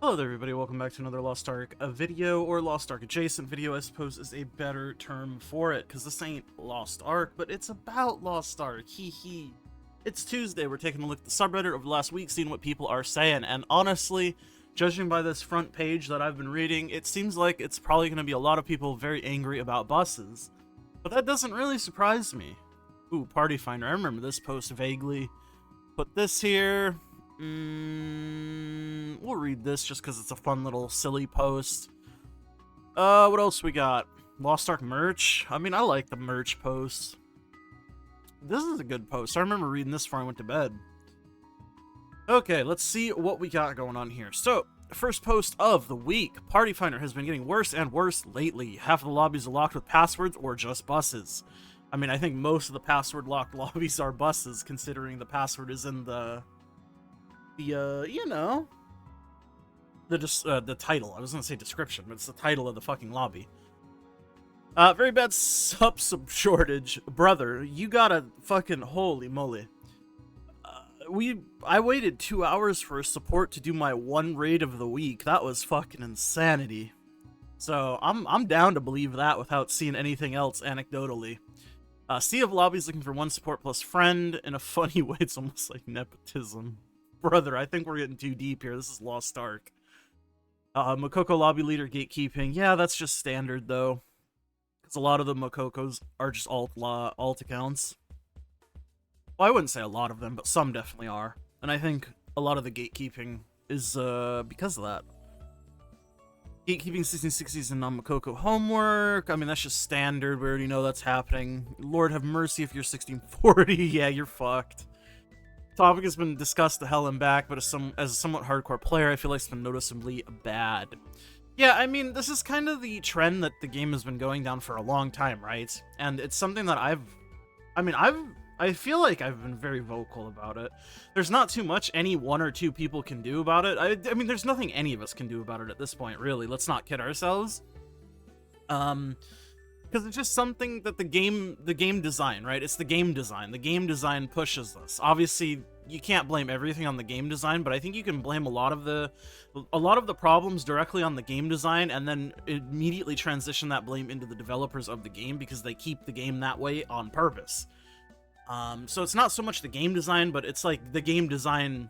Hello there everybody, welcome back to another Lost Ark video, or Lost Ark adjacent video, I suppose is a better term for it, because this ain't Lost Ark, but it's about Lost Ark, hee hee. It's Tuesday, we're taking a look at the subreddit over the last week, seeing what people are saying, and honestly, judging by this front page that I've been reading, it seems like it's probably going to be a lot of people very angry about buses. But that doesn't really surprise me. Ooh, Party Finder, I remember this post vaguely. Put this here. We'll read this just because it's a fun little silly post. What else we got? Lost Ark merch. I mean, I like the merch posts. This is a good post. I remember reading this before I went to bed. Okay, let's see what we got going on here. So, first post of the week. Party Finder has been getting worse and worse lately. Half of the lobbies are locked with passwords or just buses. I mean, I think most of the password locked lobbies are buses, considering the password is in the you know, the title. I was gonna say description, but it's the title of the fucking lobby. Very bad sub shortage. Brother, you gotta fucking, holy moly. I waited 2 hours for support to do my one raid of the week. That was fucking insanity. So, I'm down to believe that without seeing anything else anecdotally. Sea of Lobbies looking for one support plus friend. In a funny way, it's almost like nepotism. Brother, I think we're getting too deep here. This is Lost Ark. Makoko lobby leader gatekeeping. Yeah, that's just standard, though. Because a lot of the Makokos are just alt accounts. Well, I wouldn't say a lot of them, but some definitely are. And I think a lot of the gatekeeping is because of that. Gatekeeping 1660s and non-Makoko homework. I mean, that's just standard. We already know that's happening. Lord have mercy if you're 1640. Yeah, you're fucked. Topic has been discussed to hell and back, but as a somewhat hardcore player, I feel like it's been noticeably bad. Yeah, I mean, this is kind of the trend that the game has been going down for a long time, right? And it's something that I feel like I've been very vocal about it. There's not too much any one or two people can do about it. I mean, there's nothing any of us can do about it at this point, really. Let's not kid ourselves. Because it's just something that the game design, right? It's the game design. The game design pushes this. Obviously, you can't blame everything on the game design, but I think you can blame a lot of the problems directly on the game design, and then immediately transition that blame into the developers of the game because they keep the game that way on purpose. So it's not so much the game design, but it's like the game design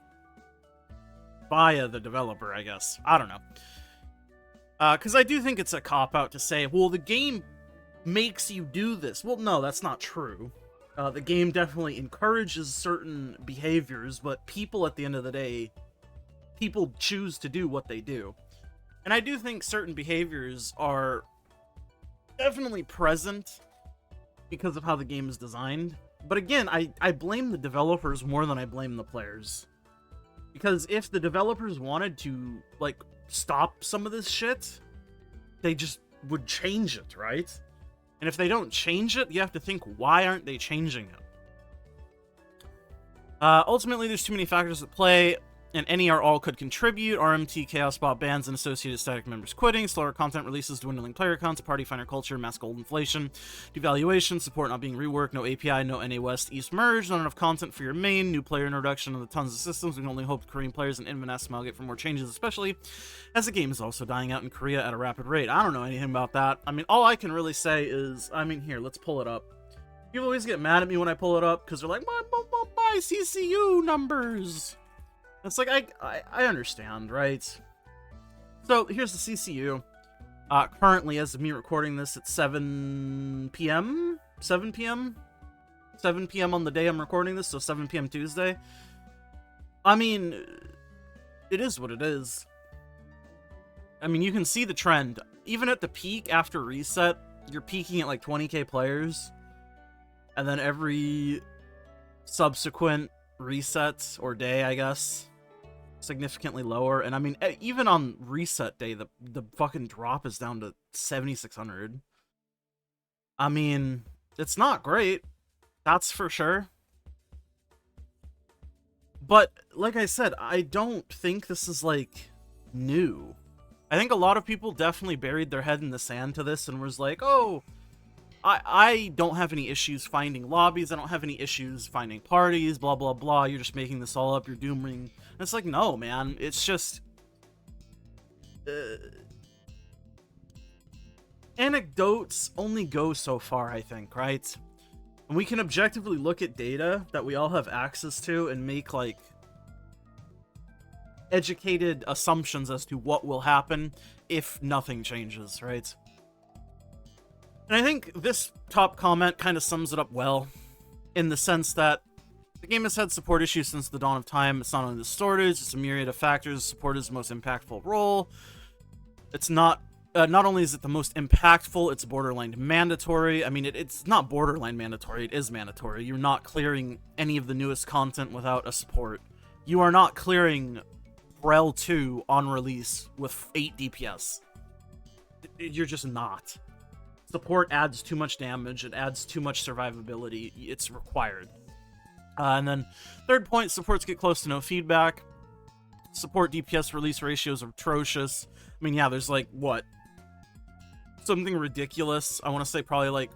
via the developer, I guess. I don't know. Because I do think it's a cop-out to say, well, the game makes you do this. Well, no, that's not true. The game definitely encourages certain behaviors, but people, at the end of the day, people choose to do what they do. And I do think certain behaviors are definitely present because of how the game is designed. But again, I blame the developers more than I blame the players. Because if the developers wanted to, like, stop some of this shit, they just would change it, right? And if they don't change it, you have to think, why aren't they changing it? Ultimately, there's too many factors at play, and any or all could contribute. RMT, Chaos Bot bans, and associated static members quitting, slower content releases, dwindling player counts, party finder culture, mass gold inflation, devaluation, support not being reworked, no API, no NA West East merge, not enough content for your main, new player introduction of the tons of systems. We can only hope Korean players and Inverness get for more changes, especially as the game is also dying out in Korea at a rapid rate. I don't know anything about that. I mean, all I can really say is, I mean, here, let's pull it up. People always get mad at me when I pull it up because they're like, my CCU numbers. It's like, I understand, right? So, here's the CCU. Currently, as of me recording this, it's 7 p.m.? 7 p.m.? 7 p.m. on the day I'm recording this, so 7 p.m. Tuesday. I mean, it is what it is. I mean, you can see the trend. Even at the peak after reset, you're peaking at like 20k players. And then every subsequent reset, or day, I guess, significantly lower. And I mean, even on reset day, the fucking drop is down to 7,600. I mean, it's not great, that's for sure. But like I said, I don't think this is like new. I think a lot of people definitely buried their head in the sand to this and was like, oh, I don't have any issues finding lobbies, I don't have any issues finding parties, blah, blah, blah, you're just making this all up, you're dooming. And it's like, no, man, it's just, anecdotes only go so far, I think, right? And we can objectively look at data that we all have access to and make, like, educated assumptions as to what will happen if nothing changes, right? And I think this top comment kind of sums it up well, in the sense that the game has had support issues since the dawn of time. It's not only the shortage, it's a myriad of factors. Support is the most impactful role. It's not only is it the most impactful, it's borderline mandatory. I mean, it's not borderline mandatory, it is mandatory. You're not clearing any of the newest content without a support. You are not clearing Rel 2 on release with 8 DPS. You're just not. Support adds too much damage, it adds too much survivability, it's required. And then, third point, supports get close to no feedback. Support DPS release ratios are atrocious. I mean, yeah, there's like, what? Something ridiculous. I want to say probably like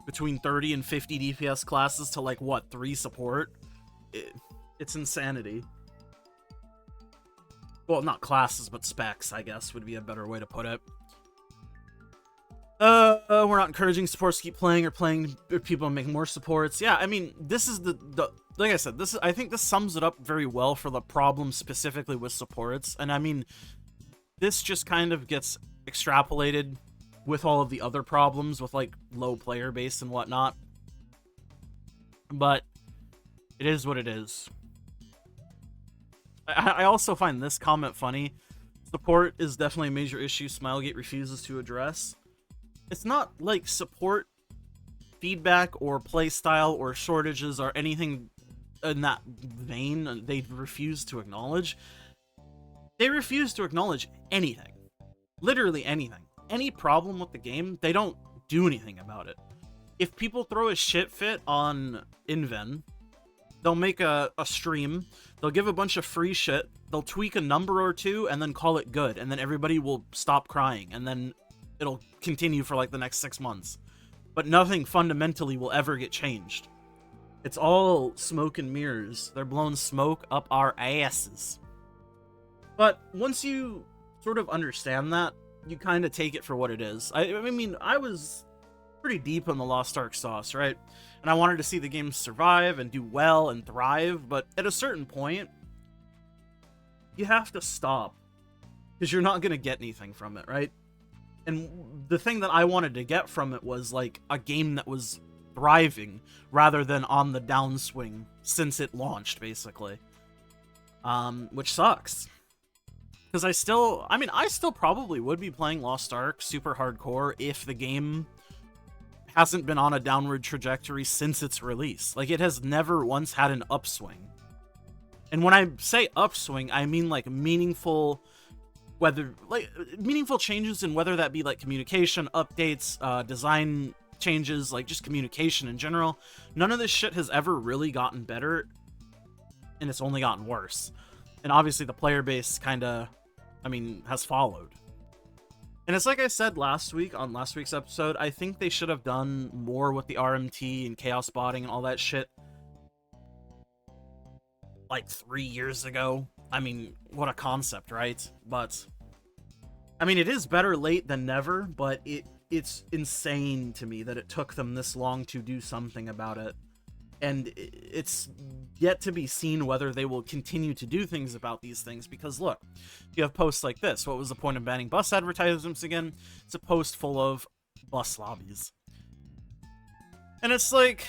between 30 and 50 DPS classes to like, what, 3 support? It's insanity. Well, not classes, but specs, I guess, would be a better way to put it. We're not encouraging supports to keep playing or playing people to make more supports. Yeah, I mean, this is the like I said, I think this sums it up very well for the problem specifically with supports. And I mean, this just kind of gets extrapolated with all of the other problems with, like, low player base and whatnot. But it is what it is. I also find this comment funny. Support is definitely a major issue Smilegate refuses to address. It's not like support feedback or playstyle or shortages or anything in that vein they refuse to acknowledge. They refuse to acknowledge anything. Literally anything. Any problem with the game, they don't do anything about it. If people throw a shit fit on Inven, they'll make a stream, they'll give a bunch of free shit, they'll tweak a number or two, and then call it good, and then everybody will stop crying, and then it'll continue for like the next 6 months. But nothing fundamentally will ever get changed. It's all smoke and mirrors. They're blowing smoke up our asses. But once you sort of understand that, you kind of take it for what it is. I mean, I was pretty deep in the Lost Ark sauce, right? And I wanted to see the game survive and do well and thrive, but at a certain point, you have to stop, because you're not going to get anything from it, right? And the thing that I wanted to get from it was, like, a game that was thriving rather than on the downswing since it launched, basically. Which sucks. Because I still probably would be playing Lost Ark super hardcore if the game hasn't been on a downward trajectory since its release. Like, it has never once had an upswing. And when I say upswing, I mean, like, meaningful changes in whether that be, like, communication, updates, design changes, like, just communication in general. None of this shit has ever really gotten better, and it's only gotten worse. And obviously the player base kinda, has followed. And it's like I said last week, on last week's episode, I think they should have done more with the RMT and chaos botting and all that shit, like, 3 years ago. I mean, what a concept, right? But, it is better late than never, but it's insane to me that it took them this long to do something about it. And it's yet to be seen whether they will continue to do things about these things, because look, you have posts like this. What was the point of banning bus advertisements again? It's a post full of bus lobbies. And it's like,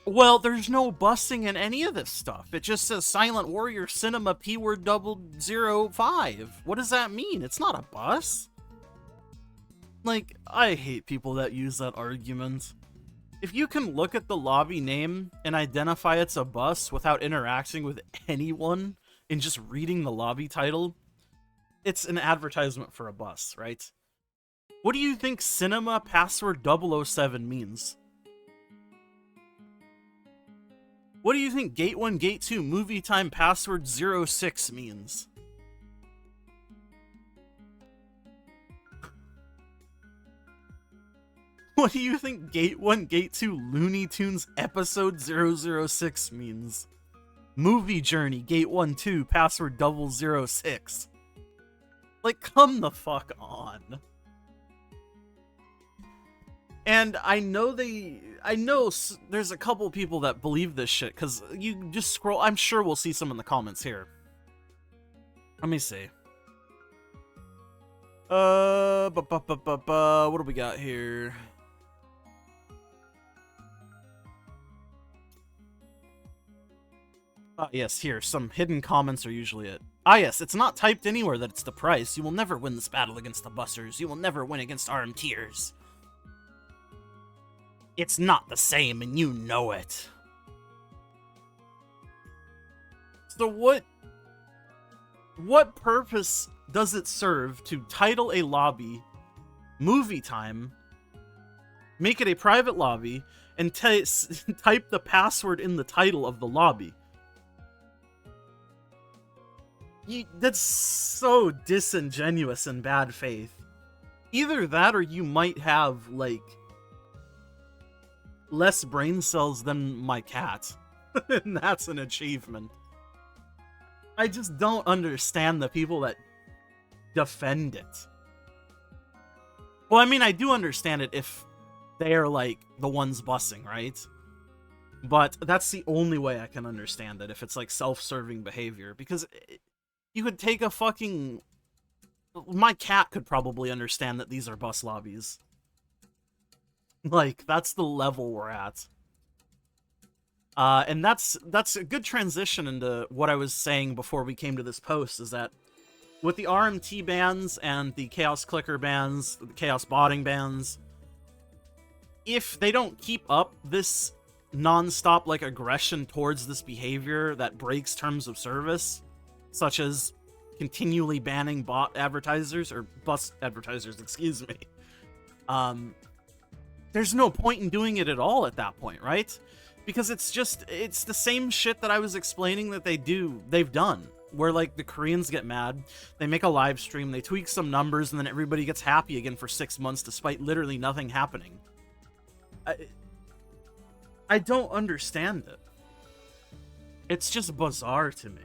well, there's no busing in any of this stuff. It just says Silent Warrior Cinema P-word 005. What does that mean? It's not a bus. Like, I hate people that use that argument. If you can look at the lobby name and identify it's a bus without interacting with anyone and just reading the lobby title, it's an advertisement for a bus, right? What do you think Cinema Password 007 means? What do you think Gate 1, Gate 2, Movie Time Password 06 means? What do you think Gate 1, Gate 2, Looney Tunes Episode 006 means? Movie Journey, Gate 1, 2, Password 006. Like, come the fuck on. And I know there's a couple people that believe this shit, because you just scroll. I'm sure we'll see some in the comments here. Let me see. What do we got here? Yes, here. Some hidden comments are usually it. Ah, yes, it's not typed anywhere that it's the price. You will never win this battle against the Busters. You will never win against RMTers. It's not the same, and you know it. So what purpose does it serve to title a lobby Movie Time, make it a private lobby, and type the password in the title of the lobby? That's so disingenuous and bad faith. Either that, or you might have, like, less brain cells than my cat. And that's an achievement. I just don't understand the people that defend it. Well, I mean, I do understand it if they're, like, the ones bussing, right? But that's the only way I can understand it, if it's, like, self-serving behavior. Because you could take a fucking... My cat could probably understand that these are bus lobbies. Like, that's the level we're at. And that's a good transition into what I was saying before we came to this post, is that with the RMT bans and the Chaos Clicker bans, the Chaos Botting bans, if they don't keep up this non-stop, like, aggression towards this behavior that breaks terms of service, such as continually banning bot advertisers, or bus advertisers, excuse me, there's no point in doing it at all at that point, right? Because it's the same shit that I was explaining that they've done. Where, like, the Koreans get mad, they make a live stream, they tweak some numbers, and then everybody gets happy again for 6 months despite literally nothing happening. I don't understand it. It's just bizarre to me.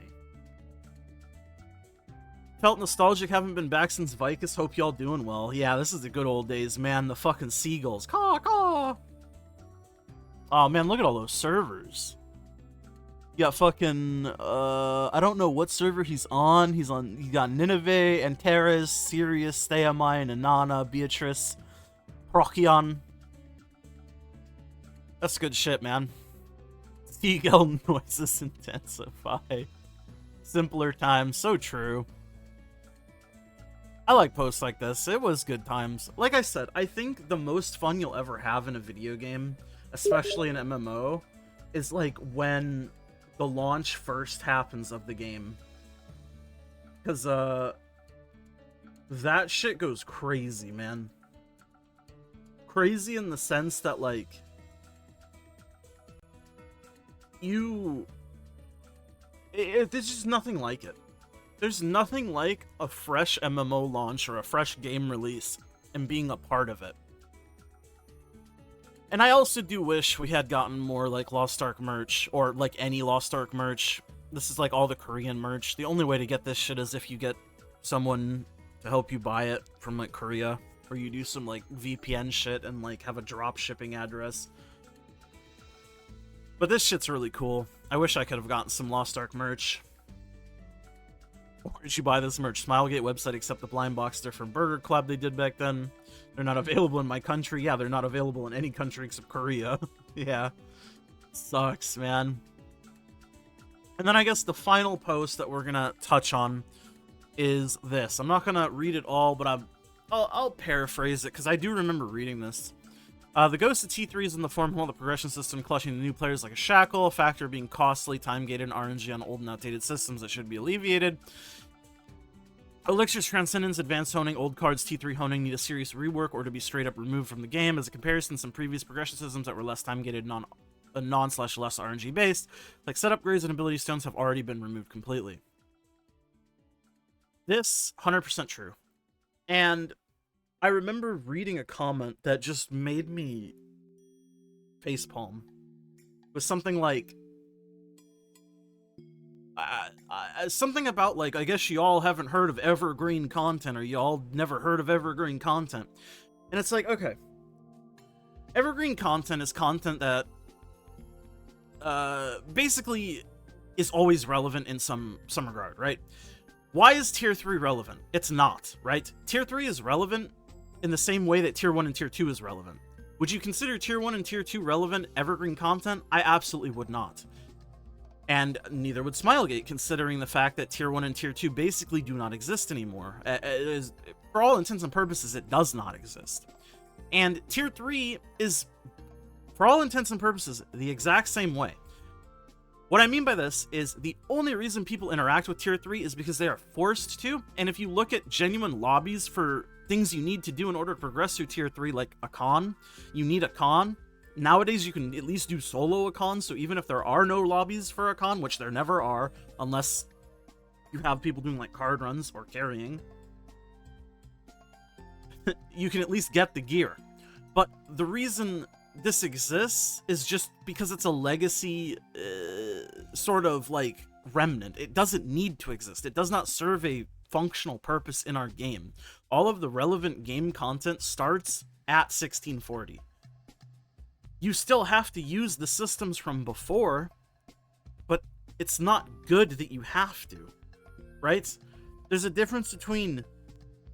Felt nostalgic, haven't been back since Vicus, hope y'all doing well. Yeah, this is the good old days, man. The fucking seagulls. Caw, caw. Oh, man, look at all those servers. You got fucking, I don't know what server he's on. He got Nineveh, Antares, Sirius, Theamine, Inanna, Beatrice, Procyon. That's good shit, man. Seagull noises intensify. Simpler times, so true. I like posts like this. It was good times. Like I said, I think the most fun you'll ever have in a video game, especially an MMO, is like when the launch first happens of the game. Because, that shit goes crazy, man. Crazy in the sense that, like, there's just nothing like it. There's nothing like a fresh MMO launch or a fresh game release and being a part of it. And I also do wish we had gotten more, like, Lost Ark merch, or, like, any Lost Ark merch. This is, like, all the Korean merch. The only way to get this shit is if you get someone to help you buy it from, like, Korea, or you do some, like, VPN shit and, like, have a drop shipping address. But this shit's really cool. I wish I could have gotten some Lost Ark merch. Where did you buy this merch? Smilegate website, except the blind box. They're from Burger Club they did back then. They're not available in my country. Yeah, they're not available in any country except Korea. Yeah. Sucks, man. And then I guess the final post that we're gonna touch on is this. I'm not gonna read it all, but I'll paraphrase it, because I do remember reading this. The ghost of T3 is in the form of the progression system, clutching the new players like a shackle, a factor being costly, time-gated, and RNG on old and outdated systems that should be alleviated. Elixir's Transcendence, Advanced Honing, old cards, T3 Honing need a serious rework or to be straight up removed from the game. As a comparison, some previous progression systems that were less time-gated, non/less RNG based, like set upgrades and ability stones, have already been removed completely. This, 100% true. And I remember reading a comment that just made me facepalm. It was something like, something about, like, I guess y'all haven't heard of evergreen content, or y'all never heard of evergreen content. And it's like, okay, evergreen content is content that basically is always relevant in some regard, right? Why is tier 3 relevant? It's not, right? Tier 3 is relevant in the same way that tier 1 and tier 2 is relevant. Would you consider tier 1 and tier 2 relevant evergreen content? I absolutely would not. And neither would Smilegate, considering the fact that tier 1 and tier 2 basically do not exist anymore. For all intents and purposes, it does not exist. And tier 3 is, for all intents and purposes, the exact same way. What I mean by this is the only reason people interact with tier 3 is because they are forced to, and if you look at genuine lobbies for things you need to do in order to progress through tier 3, like a con, you need a con. Nowadays, you can at least do solo a con, so even if there are no lobbies for a con, which there never are, unless you have people doing like card runs or carrying, you can at least get the gear. But the reason this exists is just because it's a legacy sort of like remnant. It doesn't need to exist. It does not serve a functional purpose in our game. All of the relevant game content starts at 1640. You still have to use the systems from before, but it's not good that you have to, right? There's a difference between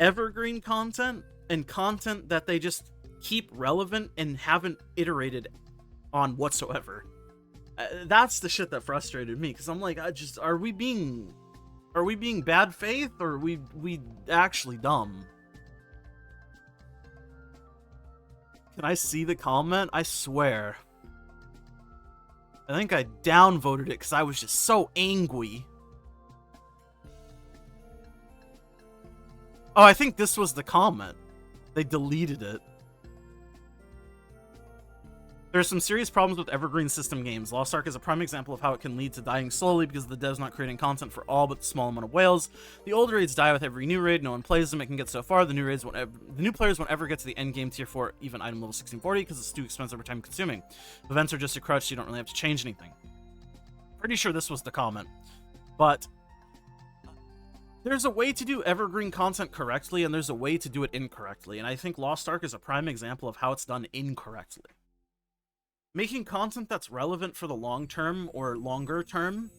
evergreen content and content that they just keep relevant and haven't iterated on whatsoever. That's the shit that frustrated me, because I'm like, are we being bad faith, or are we actually dumb? Can I see the comment? I swear. I think I downvoted it because I was just so angry. Oh, I think this was the comment. They deleted it. There are some serious problems with evergreen system games. Lost Ark is a prime example of how it can lead to dying slowly because the dev's not creating content for all but the small amount of whales. The old raids die with every new raid. No one plays them. It can get so far. The new players won't ever get to the end game tier 4, even item level 1640, because it's too expensive or time consuming. Events are just a crutch, so you don't really have to change anything. Pretty sure this was the comment. But there's a way to do evergreen content correctly, and there's a way to do it incorrectly. And I think Lost Ark is a prime example of how it's done incorrectly. Making content that's relevant for the long term or longer term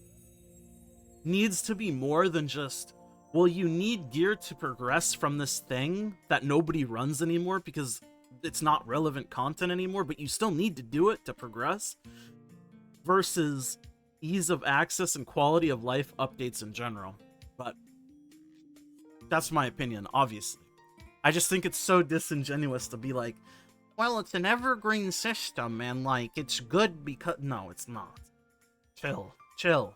needs to be more than just, well, you need gear to progress from this thing that nobody runs anymore because it's not relevant content anymore, but you still need to do it to progress, versus ease of access and quality of life updates in general. But that's my opinion, obviously. I just think it's so disingenuous to be like, well, it's an evergreen system, and, like, it's good because... No, it's not. Chill.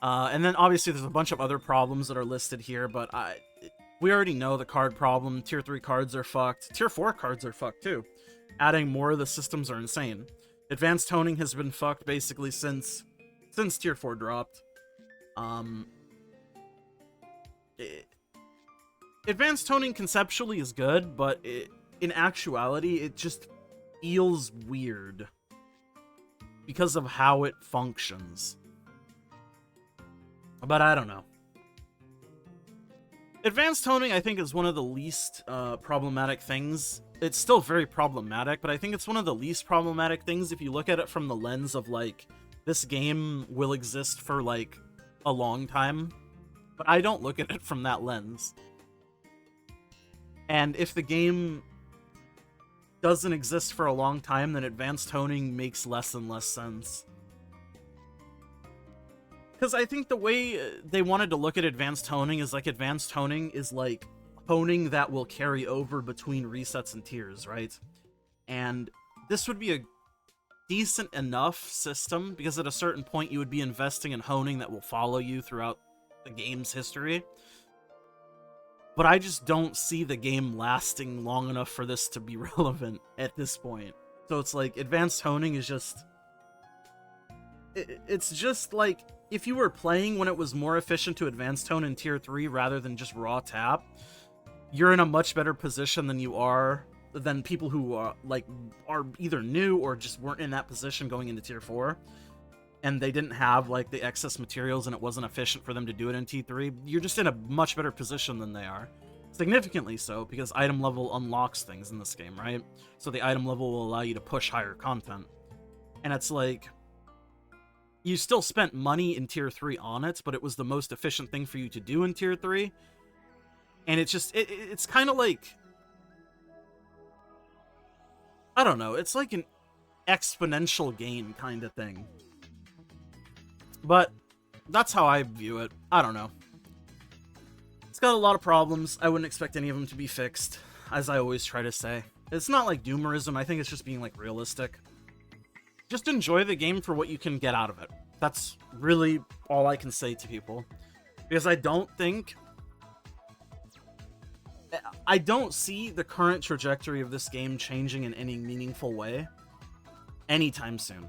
And then, obviously, there's a bunch of other problems that are listed here, but we already know the card problem. Tier 3 cards are fucked. Tier 4 cards are fucked, too. Adding more of the systems are insane. Advanced toning has been fucked, basically, since Tier 4 dropped. Advanced toning conceptually is good, but in actuality, it just feels weird because of how it functions. But I don't know. Advanced toning, I think, is one of the least problematic things. It's still very problematic, but I think it's one of the least problematic things if you look at it from the lens of, like, this game will exist for, like, a long time. But I don't look at it from that lens. And if the game doesn't exist for a long time, then advanced toning makes less and less sense. Because I think the way they wanted to look at advanced toning is like, advanced toning is like toning that will carry over between resets and tiers, right? And this would be a decent enough system, because at a certain point you would be investing in honing that will follow you throughout the game's history. But I just don't see the game lasting long enough for this to be relevant at this point. So it's like, advanced honing is just... It's just like, if you were playing when it was more efficient to advanced tone in tier 3 rather than just raw tap, you're in a much better position than people who are either new or just weren't in that position going into tier 4. and they didn't have like the excess materials and it wasn't efficient for them to do it in T3, you're just in a much better position than they are. Significantly so, because item level unlocks things in this game, right? So the item level will allow you to push higher content. And it's like, you still spent money in Tier 3 on it, but it was the most efficient thing for you to do in Tier 3. And it's just, it's kind of like, I don't know, it's like an exponential gain kind of thing. But that's how I view it. I don't know. It's got a lot of problems. I wouldn't expect any of them to be fixed, as I always try to say. It's not like doomerism. I think it's just being like realistic. Just enjoy the game for what you can get out of it. That's really all I can say to people. Because I don't see the current trajectory of this game changing in any meaningful way anytime soon.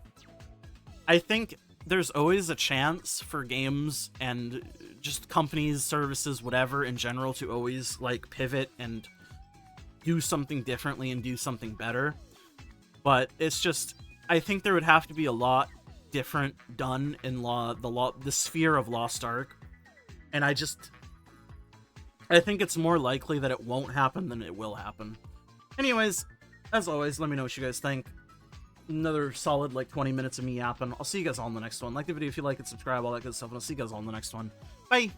I think there's always a chance for games and just companies, services, whatever in general to always like pivot and do something differently and do something better. But it's just, I think there would have to be a lot different done in the sphere of Lost Ark. And I think it's more likely that it won't happen than it will happen. Anyways, as always, let me know what you guys think. Another solid, like, 20 minutes of me yapping. I'll see you guys all in the next one. Like the video if you like it, subscribe, all that good stuff, and I'll see you guys all in the next one. Bye!